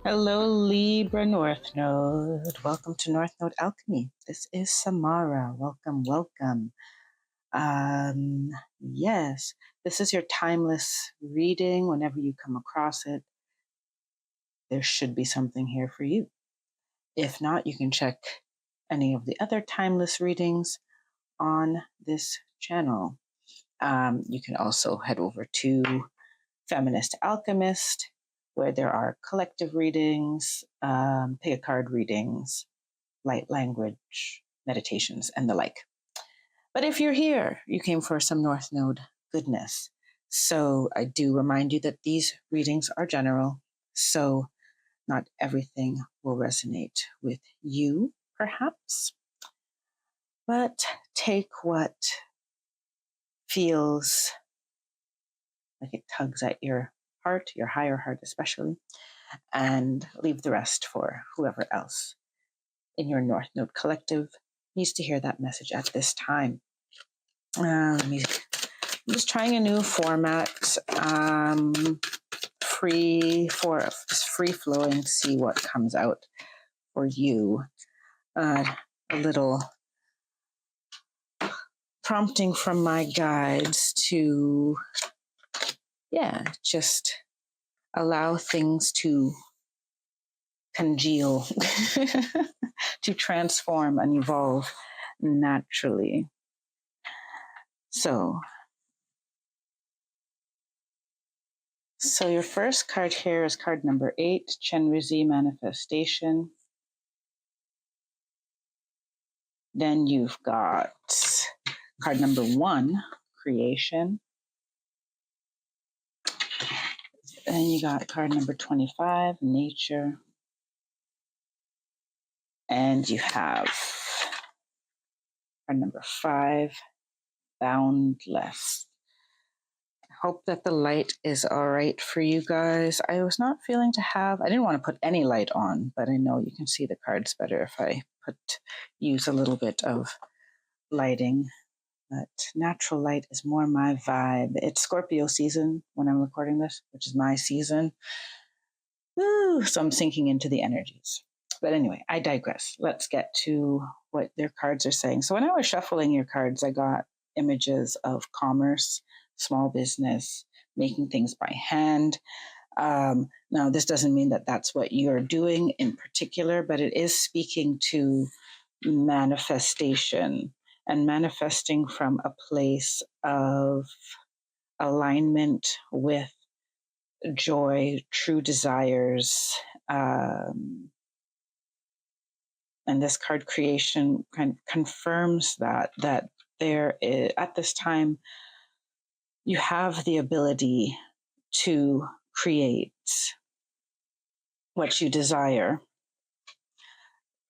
Hello, Libra North Node. Welcome to North Node Alchemy. This is Samara. Welcome, welcome. Yes, this is your timeless reading. Whenever you come across it, there should be something here for you. If not, you can check any of the other timeless readings on this channel. You can also head over to Feminist Alchemist, where there are collective readings, pick a card readings, light language, meditations, and the like. But if you're here, you came for some North Node goodness. So I do remind you that these readings are general, so not everything will resonate with you, perhaps. But take what feels like it tugs at your heart, your higher heart especially, and leave the rest for whoever else in your North Node collective needs to hear that message at this time. I'm just trying a new format, free flowing, see what comes out for you. A little prompting from my guides to, just allow things to congeal, to transform and evolve naturally. So your first card here is card number 8, Chenrizi Manifestation. Then you've got card number 1, Creation. Then you got card number 25, Nature. And you have card number 5, Boundless. Hope that the light is all right for you guys. I was not feeling I didn't want to put any light on, but I know you can see the cards better if I use a little bit of lighting. But natural light is more my vibe. It's Scorpio season when I'm recording this, which is my season. Woo, so I'm sinking into the energies. But anyway, I digress. Let's get to what their cards are saying. So when I was shuffling your cards, I got images of commerce, small business, making things by hand. Now, this doesn't mean that that's what you're doing in particular, but it is speaking to manifestation and manifesting from a place of alignment with joy, true desires. And this card creation confirms that there is, at this time, you have the ability to create what you desire.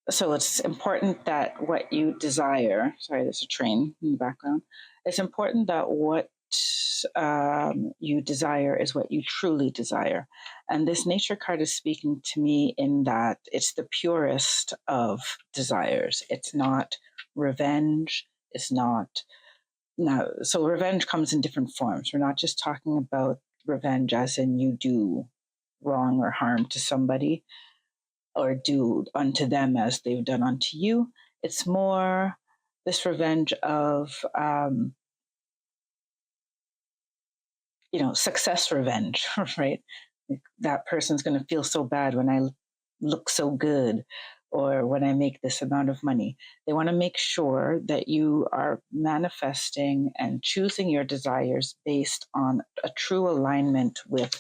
So it's important that what you desire, sorry, there's a train in the background. It's important that what you desire is what you truly desire. And this nature card is speaking to me in that it's the purest of desires. It's not revenge. It's not, no. So revenge comes in different forms. We're not just talking about revenge as in you do wrong or harm to somebody or do unto them as they've done unto you. It's more this revenge of, success revenge, right? Like, that person's going to feel so bad when I look so good or when I make this amount of money. They want to make sure that you are manifesting and choosing your desires based on a true alignment with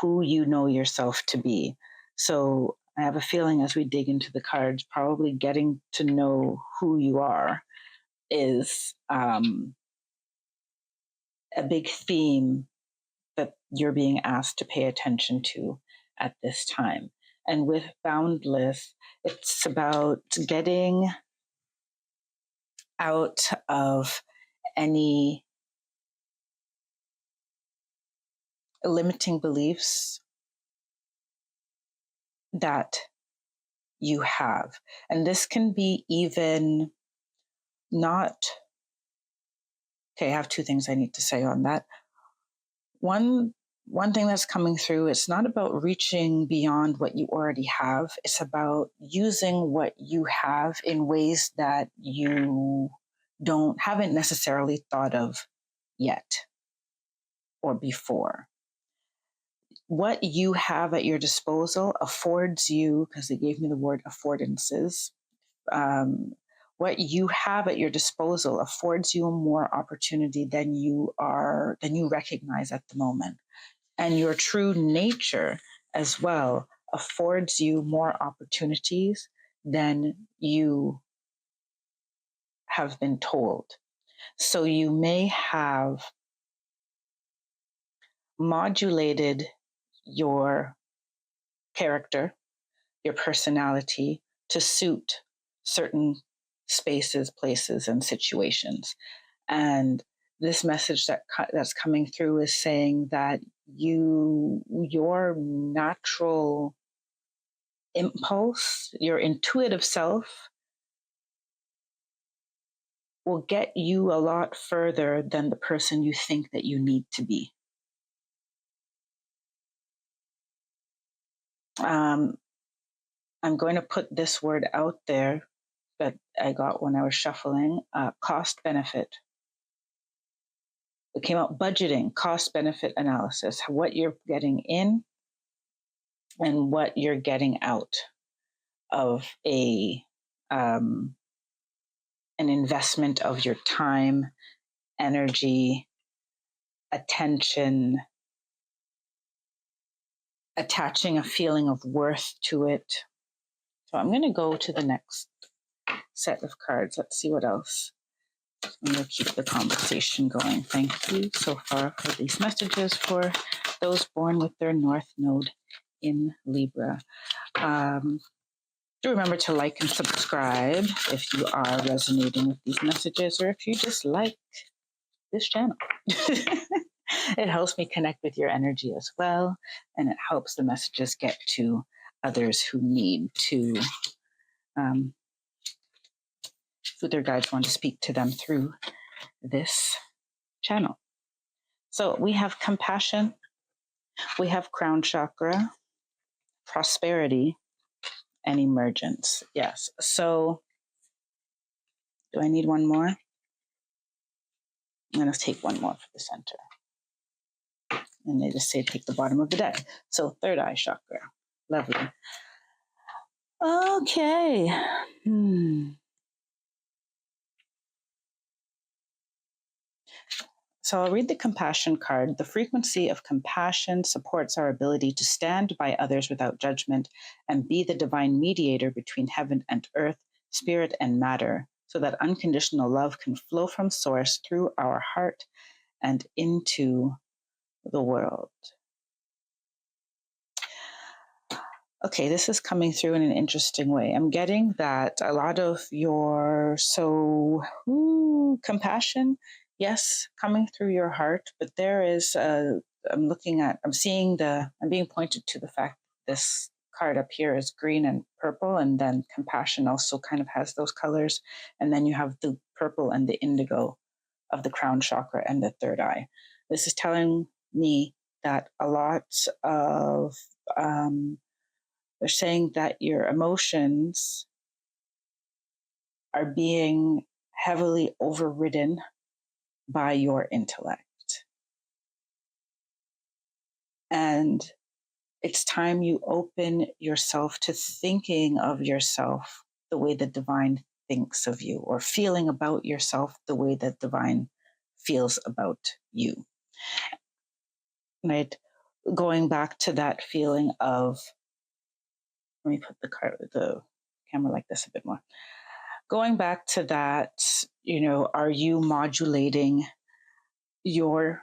who you know yourself to be. So I have a feeling as we dig into the cards, probably getting to know who you are is a big theme that you're being asked to pay attention to at this time. And with Boundless, it's about getting out of any limiting beliefs that you have. And this can be even not, okay, I have 2 things I need to say on that. One one thing that's coming through, it's not about reaching beyond what you already have. It's about using what you have in ways that you haven't necessarily thought of yet or before. What you have at your disposal affords you, because they gave me the word affordances, what you have at your disposal affords you more opportunity than you recognize at the moment. And your true nature as well affords you more opportunities than you have been told. So you may have modulated your character, your personality to suit certain spaces, places, and situations. And this message that's coming through is saying that your natural impulse, your intuitive self, will get you a lot further than the person you think that you need to be. I'm going to put this word out there that I got when I was shuffling, cost benefit. It came out budgeting, cost benefit analysis, what you're getting in and what you're getting out of an investment of your time, energy, attention, attaching a feeling of worth to it. So I'm going to go to the next set of cards. Let's see what else. I'm going to keep the conversation going. Thank you so far for these messages for those born with their North Node in Libra. Do remember to like and subscribe if you are resonating with these messages or if you just like this channel. It helps me connect with your energy as well, and it helps the messages get to others who need to, who their guides want to speak to them through this channel. So we have compassion, we have crown chakra, prosperity, and emergence. Yes. So do I need one more? I'm going to take one more for the center. And they just say take the bottom of the deck. So third eye chakra. Lovely. Okay. So I'll read the compassion card. The frequency of compassion supports our ability to stand by others without judgment and be the divine mediator between heaven and earth, spirit and matter, so that unconditional love can flow from source through our heart and into the world. Okay, this is coming through in an interesting way. I'm getting that a lot of your compassion, yes, coming through your heart, but there is I'm being pointed to the fact that this card up here is green and purple, and then compassion also kind of has those colors, and then you have the purple and the indigo of the crown chakra and the third eye. This is telling me that a lot of they're saying that your emotions are being heavily overridden by your intellect. And it's time you open yourself to thinking of yourself the way the divine thinks of you, or feeling about yourself the way that divine feels about you. Right? Going back to that feeling of, let me put the camera like this a bit more. Going back to that, are you modulating your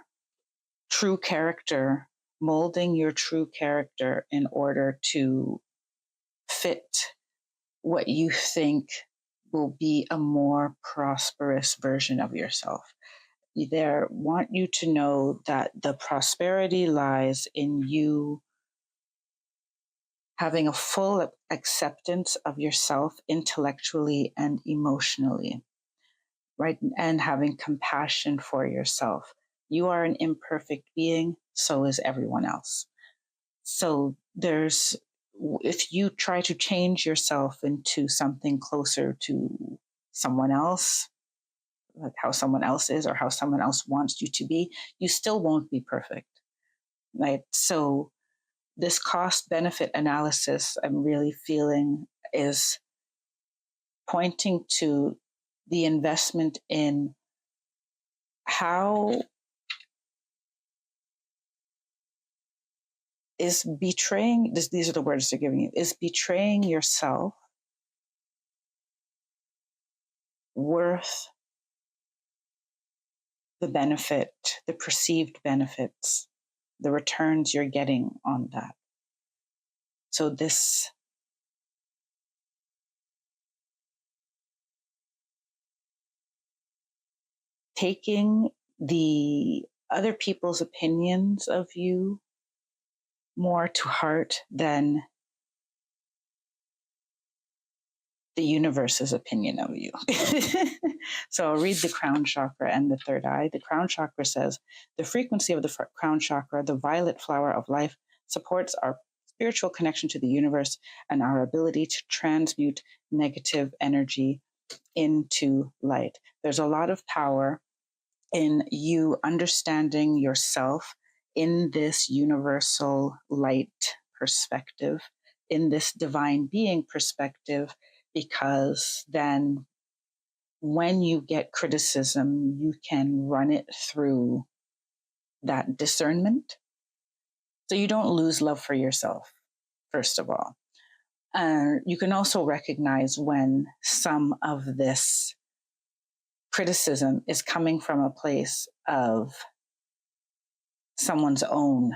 true character, molding your true character in order to fit what you think will be a more prosperous version of yourself? They want you to know that the prosperity lies in you having a full acceptance of yourself intellectually and emotionally, right? And having compassion for yourself. You are an imperfect being, so is everyone else. So if you try to change yourself into something closer to someone else, like how someone else is or how someone else wants you to be, you still won't be perfect. Right? So this cost benefit analysis I'm really feeling is pointing to the investment in how is betraying this, these are the words they're giving you, is betraying yourself worth the benefit, the perceived benefits, the returns you're getting on that. So this taking the other people's opinions of you more to heart than the universe's opinion of you. So I'll read the crown chakra and the third eye. The crown chakra says, the frequency of the crown chakra, the violet flower of life, supports our spiritual connection to the universe and our ability to transmute negative energy into light. There's a lot of power in you understanding yourself in this universal light perspective, in this divine being perspective, because then when you get criticism, you can run it through that discernment. So you don't lose love for yourself, first of all. You can also recognize when some of this criticism is coming from a place of someone's own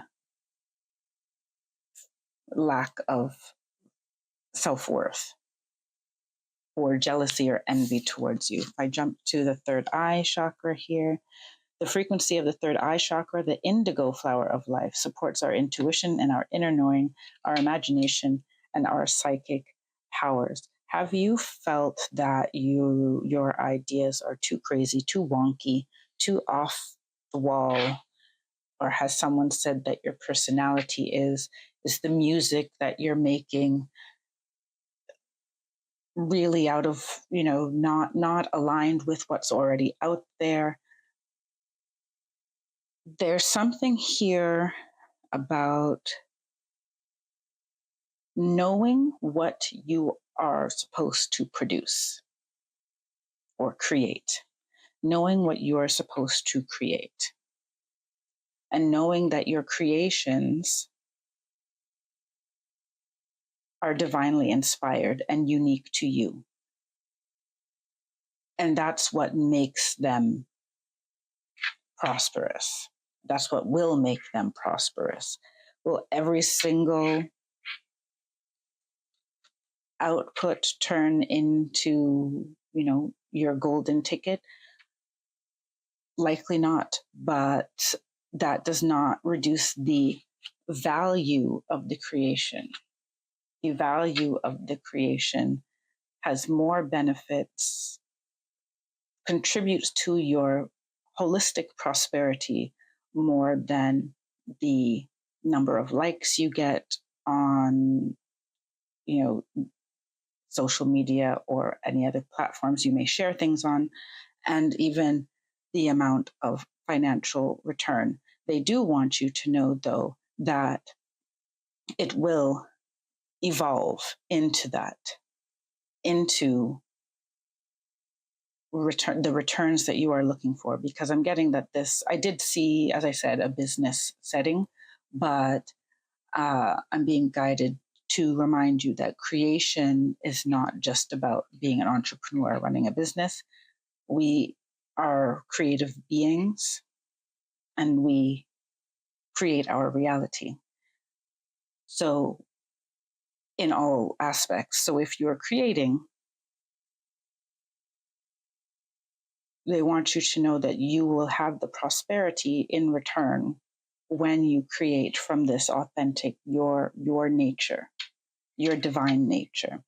lack of self-worth or jealousy or envy towards you. If I jump to the third eye chakra here, the frequency of the third eye chakra, the indigo flower of life, supports our intuition and our inner knowing, our imagination, and our psychic powers. Have you felt that your ideas are too crazy, too wonky, too off the wall? Or has someone said that your personality is the music that you're making really out of, not aligned with what's already out there? There's something here about knowing what you are supposed to produce or create, knowing what you are supposed to create, and knowing that your creations are divinely inspired and unique to you. And that's what makes them prosperous. That's what will make them prosperous. Will every single output turn into, your golden ticket? Likely not, but that does not reduce the value of the creation. The value of the creation has more benefits, contributes to your holistic prosperity more than the number of likes you get on, social media or any other platforms you may share things on, and even the amount of financial return. They do want you to know, though, that it will evolve into that, into the returns that you are looking for. Because I'm getting that I did see, as I said, a business setting, but I'm being guided to remind you that creation is not just about being an entrepreneur running a business. We are creative beings and we create our reality. So, in all aspects. So, if you're creating, they want you to know that you will have the prosperity in return when you create from this authentic, your nature, your divine nature.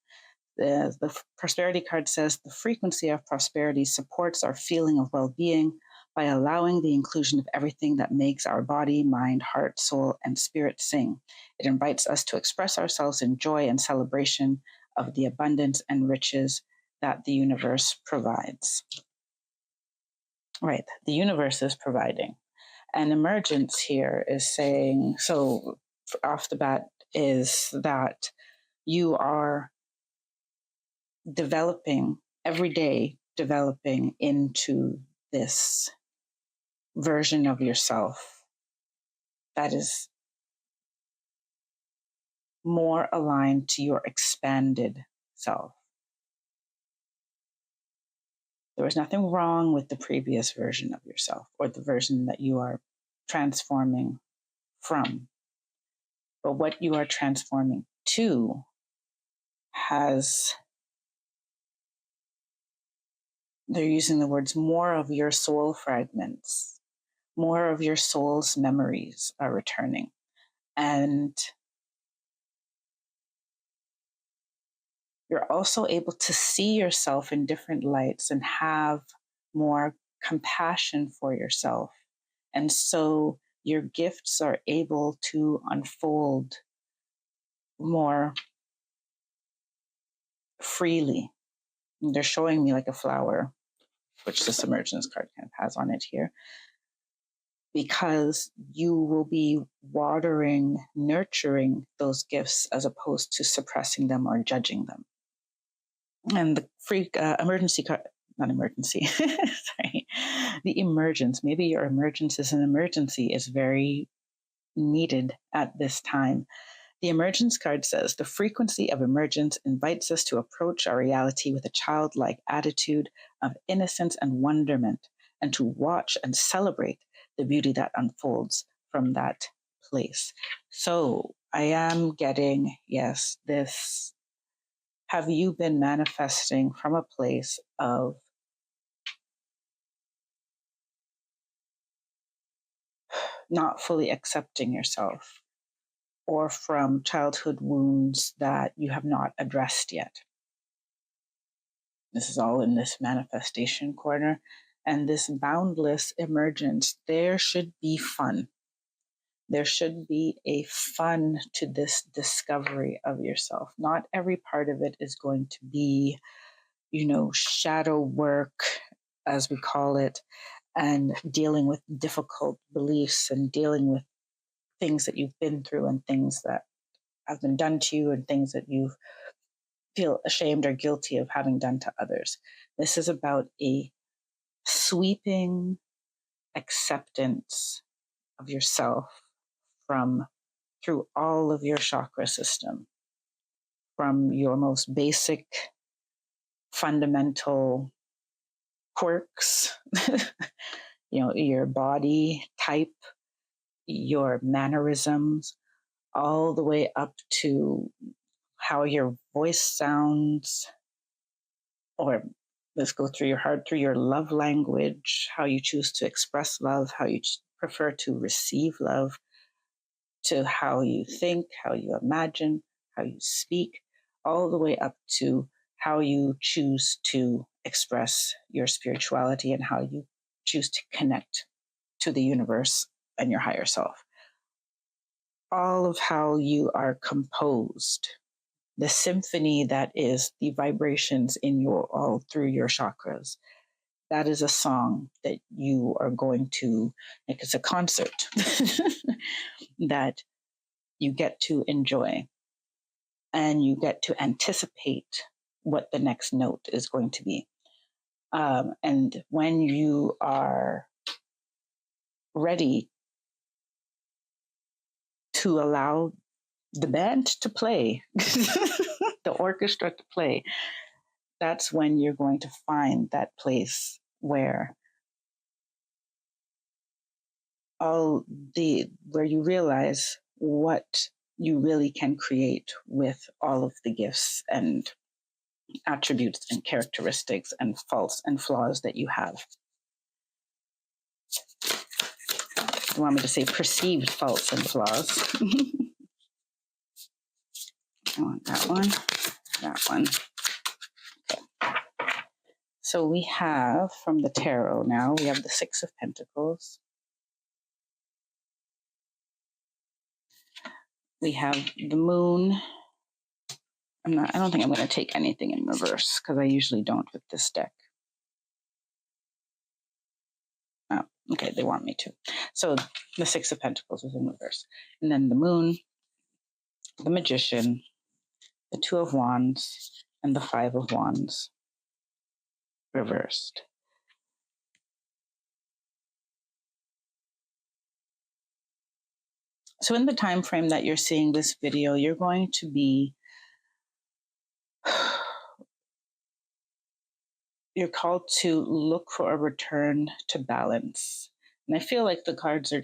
The prosperity card says the frequency of prosperity supports our feeling of well-being, by allowing the inclusion of everything that makes our body, mind, heart, soul, and spirit sing. It invites us to express ourselves in joy and celebration of the abundance and riches that the universe provides. Right, the universe is providing. And emergence here is saying, so off the bat, is that you are developing every day, developing into this version of yourself that is more aligned to your expanded self. There was nothing wrong with the previous version of yourself or the version that you are transforming from. But what you are transforming to has, they're using the words, more of your soul fragments, more of your soul's memories are returning. And you're also able to see yourself in different lights and have more compassion for yourself. And so your gifts are able to unfold more freely. And they're showing me like a flower, which this emergence card kind of has on it here, because you will be watering, nurturing those gifts as opposed to suppressing them or judging them. And the emergency card, not emergency, sorry, the emergence, maybe your emergence is an emergency, is very needed at this time. The emergence card says the frequency of emergence invites us to approach our reality with a childlike attitude of innocence and wonderment, and to watch and celebrate the beauty that unfolds from that place. So I am getting, yes, this. Have you been manifesting from a place of not fully accepting yourself, or from childhood wounds that you have not addressed yet? This is all in this manifestation corner. And this boundless emergence, there should be fun. There should be a fun to this discovery of yourself. Not every part of it is going to be, shadow work, as we call it, and dealing with difficult beliefs and dealing with things that you've been through and things that have been done to you and things that you feel ashamed or guilty of having done to others. This is about a sweeping acceptance of yourself from through all of your chakra system, from your most basic fundamental quirks, your body type, your mannerisms, all the way up to how your voice sounds, or let's go through your heart, through your love language, how you choose to express love, how you prefer to receive love, to how you think, how you imagine, how you speak, all the way up to how you choose to express your spirituality and how you choose to connect to the universe and your higher self. All of how you are composed, the symphony that is the vibrations in your all through your chakras. That is a song that you are going to, like it's a concert that you get to enjoy, and you get to anticipate what the next note is going to be. And when you are ready to allow the band to play, the orchestra to play, that's when you're going to find that place where where you realize what you really can create with all of the gifts and attributes and characteristics and faults and flaws that you have. You want me to say perceived faults and flaws? I want that one. Okay. So we have from the tarot now, we have the Six of Pentacles. We have the Moon. I don't think I'm going to take anything in reverse because I usually don't with this deck. Oh, okay, they want me to. So the Six of Pentacles is in reverse. And then the Moon, the Magician, the Two of Wands, and the Five of Wands reversed. So in the time frame that you're seeing this video, you're going to be you're called to look for a return to balance. And I feel like the cards are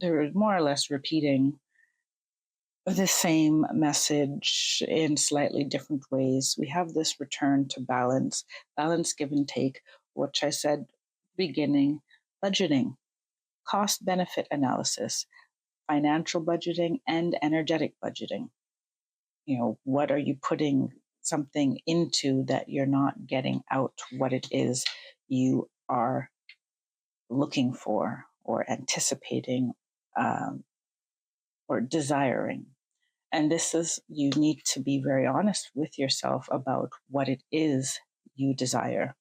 they're more or less repeating the same message in slightly different ways. We have this return to balance, give and take, which I said beginning, budgeting, cost benefit analysis, financial budgeting, and energetic budgeting. What are you putting something into that you're not getting out what it is you are looking for or anticipating or desiring? And you need to be very honest with yourself about what it is you desire.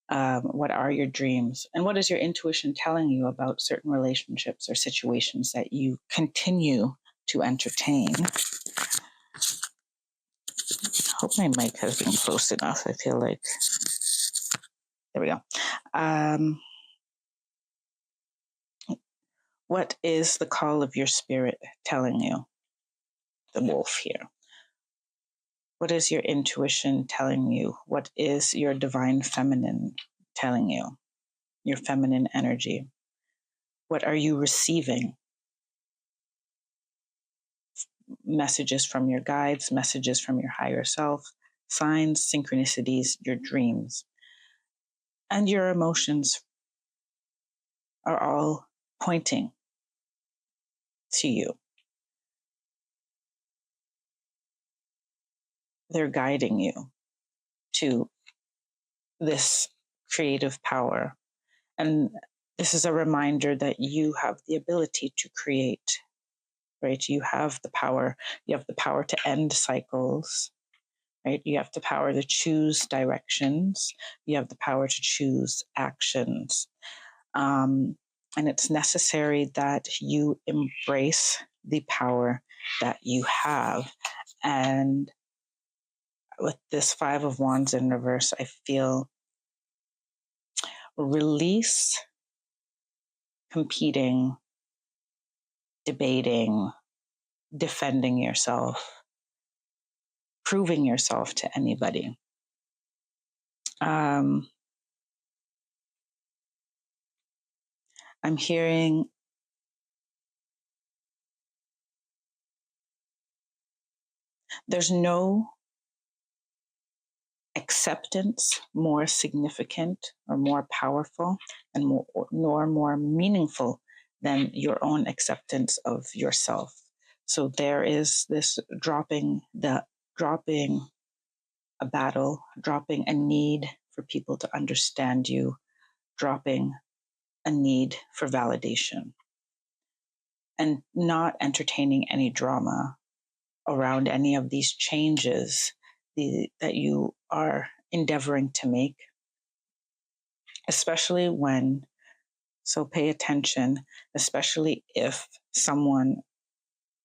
What are your dreams? And what is your intuition telling you about certain relationships or situations that you continue to entertain? I hope my mic has been close enough. I feel like, there we go. What is the call of your spirit telling you? The wolf here. What is your intuition telling you? What is your divine feminine telling you? Your feminine energy. What are you receiving? Messages from your guides, messages from your higher self, signs, synchronicities, your dreams. And your emotions are all pointing to you. They're guiding you to this creative power. And this is a reminder that you have the ability to create, right? You have the power. You have the power to end cycles, right? You have the power to choose directions. You have the power to choose actions. And it's necessary that you embrace the power that you have. And with this Five of Wands in reverse, I feel release competing, debating, defending yourself, proving yourself to anybody. I'm hearing there's no acceptance more significant or more powerful and more meaningful than your own acceptance of yourself. So there is this dropping a battle, dropping a need for people to understand you, dropping a need for validation, and not entertaining any drama around any of these changes that you are endeavoring to make, especially so pay attention, especially if someone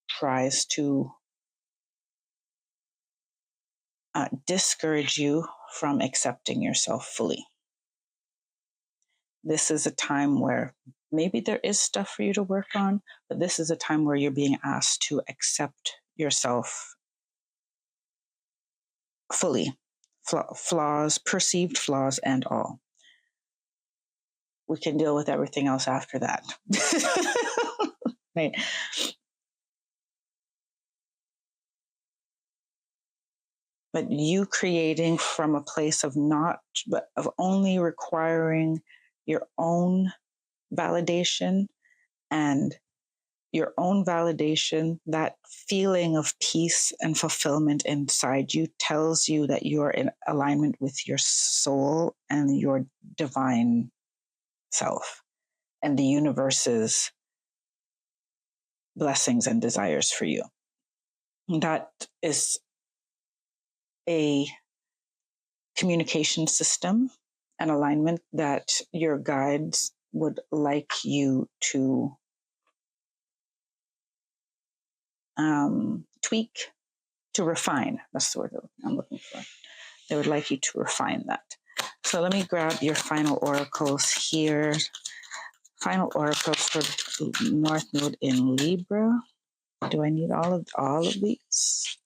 tries to discourage you from accepting yourself fully. This is a time where maybe there is stuff for you to work on, but this is a time where you're being asked to accept yourself fully, flaws, perceived flaws, and all. We can deal with everything else after that. Right. But you creating from a place of only requiring your own validation and your own validation, that feeling of peace and fulfillment inside you tells you that you're in alignment with your soul and your divine self and the universe's blessings and desires for you. That is a communication system and alignment that your guides would like you to tweak, to refine. That's the word I'm looking for. They would like you to refine that. So let me grab your final oracles here. Final oracles for North Node in Libra. Do I need all of these?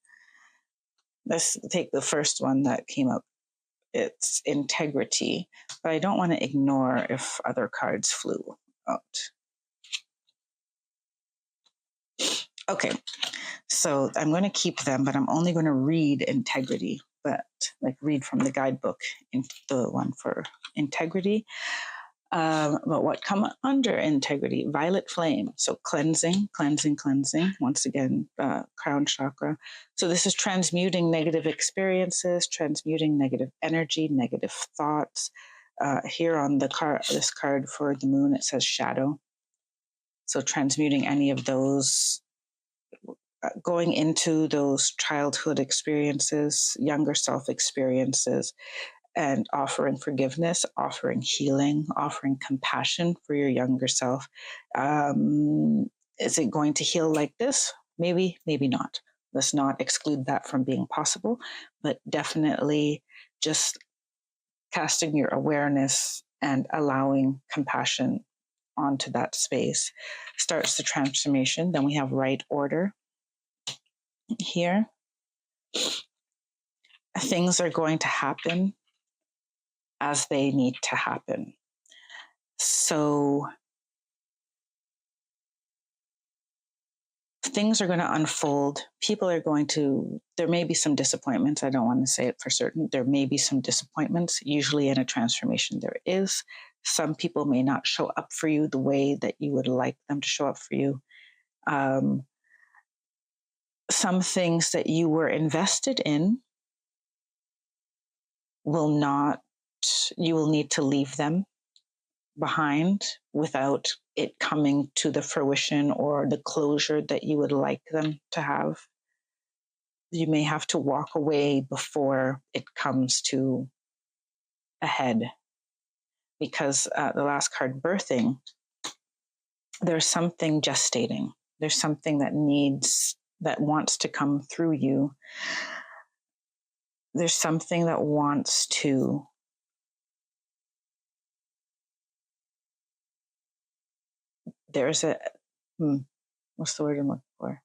Let's take the first one that came up. It's integrity, but I don't want to ignore if other cards flew out. Okay, so I'm going to keep them, but I'm only going to read integrity, but like read from the guidebook, in the one for integrity. But what come under integrity? Violet flame. So cleansing, cleansing, cleansing. Once again, crown chakra. So this is transmuting negative experiences, transmuting negative energy, negative thoughts. Here on the card, this card for the moon, it says shadow. So transmuting any of those, going into those childhood experiences, younger self experiences, and offering forgiveness, offering healing, offering compassion for your younger self. Is it going to heal like this? Maybe, maybe not. Let's not exclude that from being possible, but definitely just casting your awareness and allowing compassion onto that space starts the transformation. Then we have right order here. Things are going to happen as they need to happen. So things are going to unfold. There may be some disappointments. I don't want to say it for certain. There may be some disappointments. Usually in a transformation, there is. Some people may not show up for you the way that you would like them to show up for you. Some things that you were invested in you will need to leave them behind without it coming to the fruition or the closure that you would like them to have. You may have to walk away before it comes to a head, because the last card, birthing, there's something gestating. There's something that wants to come through you. There's something that wants to what's the word I'm looking for?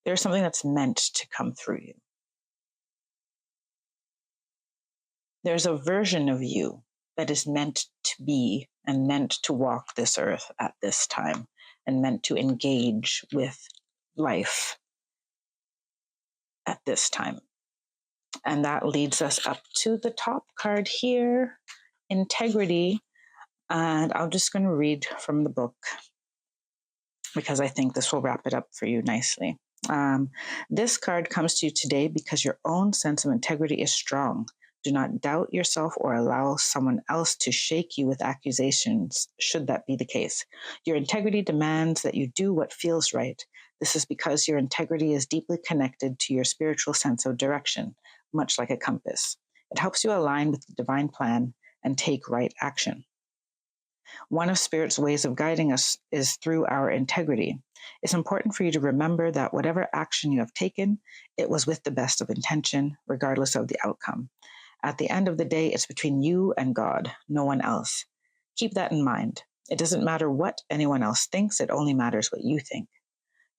There's something that's meant to come through you. There's a version of you that is meant to be and meant to walk this earth at this time and meant to engage with life at this time. And that leads us up to the top card here, integrity. And I'm just going to read from the book because I think this will wrap it up for you nicely. This card comes to you today because your own sense of integrity is strong. Do not doubt yourself or allow someone else to shake you with accusations, should that be the case. Your integrity demands that you do what feels right. This is because your integrity is deeply connected to your spiritual sense of direction, much like a compass. It helps you align with the divine plan and take right action. One of Spirit's ways of guiding us is through our integrity. It's important for you to remember that whatever action you have taken, it was with the best of intention, regardless of the outcome. At the end of the day, it's between you and God, no one else. Keep that in mind. It doesn't matter what anyone else thinks, it only matters what you think.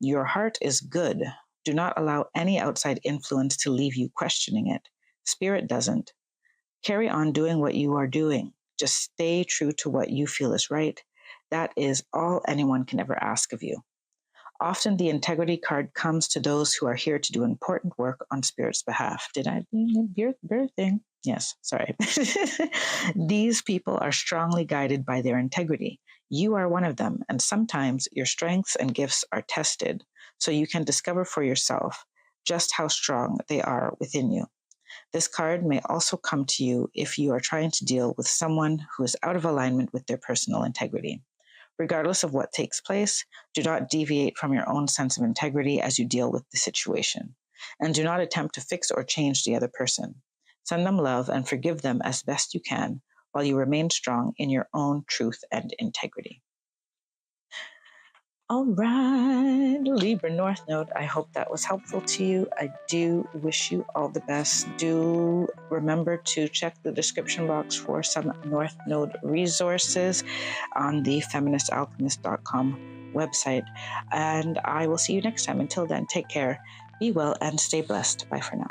Your heart is good. Do not allow any outside influence to leave you questioning it. Spirit doesn't. Carry on doing what you are doing. Just stay true to what you feel is right. That is all anyone can ever ask of you. Often the integrity card comes to those who are here to do important work on Spirit's behalf. Did I your thing? Yes, sorry. These people are strongly guided by their integrity. You are one of them, and sometimes your strengths and gifts are tested so you can discover for yourself just how strong they are within you. This card may also come to you if you are trying to deal with someone who is out of alignment with their personal integrity. Regardless of what takes place, do not deviate from your own sense of integrity as you deal with the situation. And do not attempt to fix or change the other person. Send them love and forgive them as best you can while you remain strong in your own truth and integrity. All right, Libra North Node, I hope that was helpful to you. I do wish you all the best. Do remember to check the description box for some North Node resources on the feministalchemist.com website. And I will see you next time. Until then, take care, be well, and stay blessed. Bye for now.